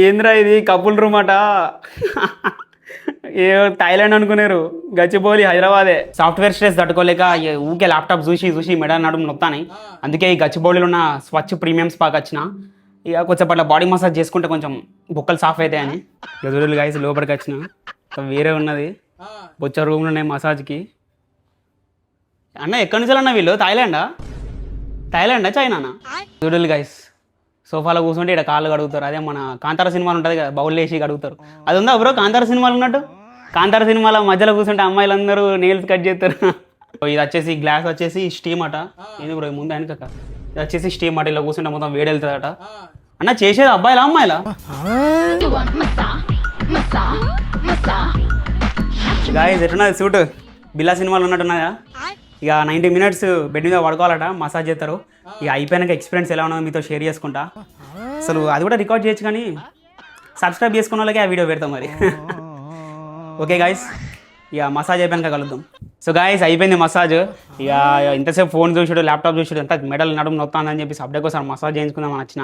ఏంద్రా ఇది couple room అట. ఏ థాయిలాండ్ అనుకున్నారు, గచ్చిబౌలి హైదరాబాదే. సాఫ్ట్వేర్ స్ట్రెస్ తట్టుకోలేక ఊకే ల్యాప్టాప్ చూసి మెడ నడుము నొత్తాని. అందుకే ఈ గచ్చిబౌలిలో ఉన్న స్వచ్ఛ ప్రీమియం స్పాక్ వచ్చిన. ఇక కొంచెం పట్ల బాడీ మసాజ్ చేసుకుంటే కొంచెం బొక్కలు సాఫ్ అవుతాయని గదురులు గాయస్ లోపలికి వచ్చిన. వేరే ఉన్నది బొచ్చ రూమ్లు ఉన్నాయి మసాజ్కి. అన్న ఎక్కడి నుంచి అన్న వీళ్ళు? థాయిలాండా చైనానా? గదురులు గాయస్ సోఫాలో కూర్చుంటే ఇక్కడ కాళ్ళు కడుగుతారు. అదే మన కాంతార సినిమాలు ఉంటుంది కదా, బౌల్ వేసి కడుగుతారు. అది ఉందా బ్రో కాంతార సినిమాలు ఉన్నట్టు? కాంతార సినిమాలో మధ్యలో కూర్చుంటే అమ్మాయిలందరూ నెయిల్స్ కట్ చేస్తారు. ఇది వచ్చేసి గ్లాస్ వచ్చేసి స్టీమ్ అట. ఏంది బ్రో ముందు వెనక ఇది వచ్చేసి స్టీమ్ అట. ఇలా కూర్చుంటే మొత్తం వేడి వెళ్తుందట. అన్న చేసేది అబ్బాయిలా అమ్మాయిలా? గాయస్ ఎట్టున్నది సూట్? బిల్లా సినిమాలు ఉన్నట్టున్నాయా? ఇక 90 minutes బెడ్ మీద పడుకోవాలట, మసాజ్ చేస్తారు. ఇక అయిపోయినాక ఎక్స్పీరియన్స్ ఎలా ఉన్నదో మీతో షేర్ చేసుకుంటా. అసలు అది కూడా రికార్డ్ చేయొచ్చు కానీ సబ్స్క్రైబ్ చేసుకున్న వాళ్ళకి ఆ వీడియో పెడతాం మరి. ఓకే గాయస్, ఇక మసాజ్ అయిపోయాక కలుద్దాం. సో గాయస్ అయిపోయింది మసాజ్. ఇక ఇంతసేపు ఫోన్ చూసాడు, ల్యాప్టాప్ చూసాడు, ఎంత మెడల్ నడుము నొత్తాందని చెప్పి అప్డేట్ కోసం మసాజ్ చేయించుకుందామని వచ్చిన.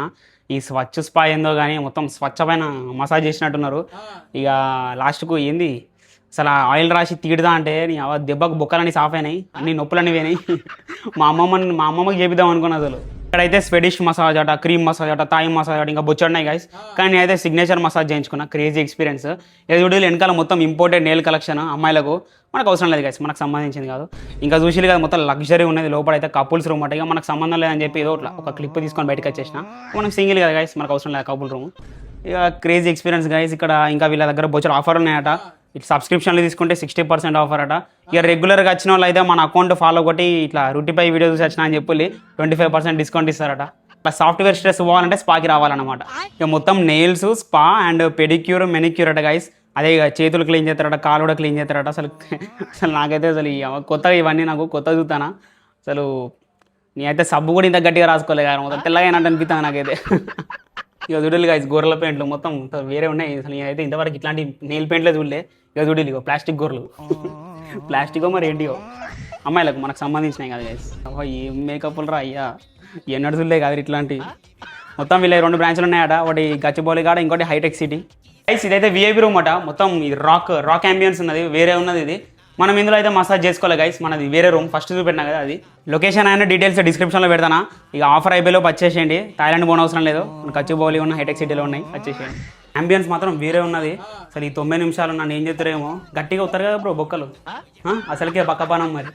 ఈ స్వచ్ఛ స్పా ఏందో కానీ మొత్తం స్వచ్ఛమైన మసాజ్ చేసినట్టున్నారు. ఇక లాస్ట్కు ఏంది అసలు ఆయిల్ రాసి తీడుదా అంటే నీ దెబ్బకు బొక్కలన్నీ సాఫ్ అయినాయి, అన్ని నొప్పులన్నీ పోయినాయి. మా అమ్మమ్మకి చేపిద్దాం అనుకున్నా. అసలు ఇక్కడైతే స్వెడిష్ మసాజ్ అట, క్రీమ్ మసాజ్ అట, థాయి మసాజ్ అట, ఇంకా బొచ్చున్నాయి గాయస్. కానీ నేనైతే సిగ్నేచర్ మసాజ్ చేయించుకున్నా. Crazy experience. ఎదుడు వెనకాల మొత్తం ఇంపోర్టెడ్ నెయిల్ కలెక్షన్ అమ్మాయిలకు. మనకు అవసరం లేదు గాయస్, మనకు సంబంధించింది కాదు. ఇంకా చూసి కదా మొత్తం లగ్జరీ ఉన్నది. లోపలైతే కపుల్స్ రూమ్ అట. ఇక మనకు సంబంధం లేదని చెప్పి ఏదో ఒక క్లిప్ తీసుకొని బయటకు వచ్చేసిన. మనం సింగిల్ కదా గాయస్, మనకు అవసరం లేదు కపుల్ రూమ్. ఇక క్రేజీ ఎక్స్పీరియన్స్ గాయస్. ఇక్కడ ఇంకా వీళ్ళ దగ్గర బొచ్చర్ ఆఫర్ ఉన్నాయట. ఇట్లా సబ్స్క్రిప్షన్లు తీసుకుంటే 60% ఆఫర్ అట. ఇక రెగ్యులర్గా వచ్చిన వాళ్ళు అయితే మన అకౌంట్ ఫాలో కొట్టి ఇట్లా రూటీపై వీడియో చూసి వచ్చినా అని చెప్పి 25% డిస్కౌంట్ ఇస్తారట. ఇట్లా సాఫ్ట్వేర్ స్ట్రెస్ పోవాలంటే స్పాకి రావాలన్నమాట. ఇక మొత్తం nails, spa and pedicure, manicure అట గైస్. అదే ఇక చేతులు క్లీన్ చేస్తారట, కాలు కూడా క్లీన్ చేస్తారట. అసలు నాకైతే అసలు కొత్తగా ఇవన్నీ నాకు కొత్త చూస్తానా. అసలు నేనైతే సబ్బు కూడా ఇంత గట్టిగా రాసుకోలేదు కదా, మొత్తం తెల్లగా అయినట్టు అనిపిస్తాను నాకైతే. ఇక చూడలు గాయస్ గొర్రెల పెయింట్లు మొత్తం వేరే ఉన్నాయి. అసలు నేనైతే ఇంతవరకు ఇట్లాంటి నెయిల్ పెయింట్లే చూడలే. ఇక చూడలు ఇగో ప్లాస్టిక్ గొర్రెలు, ప్లాస్టికో మరి ఏంటియో అమ్మాయిలకు మనకు సంబంధించినాయి కదా గైస్. ఏం మేకప్లు రా అయ్యా, ఎన్నడు చూడలే కాదు ఇట్లాంటి. మొత్తం వీళ్ళ 2 బ్రాంచ్లు ఉన్నాయట. ఒకటి గచ్చిబౌలి కాడ, ఇంకోటి హైటెక్ సిటీ. గైస్ ఇదైతే విఐపి రూమ్ అట. మొత్తం ఇది రాక్ అంబియన్స్ ఉన్నది, వేరే ఉన్నది ఇది. మనం ఇందులో అయితే మసాజ్ చేసుకోవాలి గైస్. మనది వేరే రూమ్ ఫస్ట్ చూపెట్టినా కదా అది. లొకేషన్ అయినా డీటెయిల్స్ డిస్క్రిప్షన్లో పెడతానా. ఇక ఆఫర్ అయిపోయేలోపు వచ్చేసేయండి. థాయిలాండ్ పోన అవసరం లేదు, గచ్చిబౌలి ఉన్న హైటెక్ సిటీలో ఉన్నాయి, వచ్చేసేయండి. అంబియన్స్ మాత్రం వేరే ఉన్నది. అసలు ఈ 90 నిమిషాలు నన్ను ఏం చేస్తారేమో. గట్టిగా వస్తారు కదా బ్రో బొక్కలు, అసలుకే పక్కపానం మరి.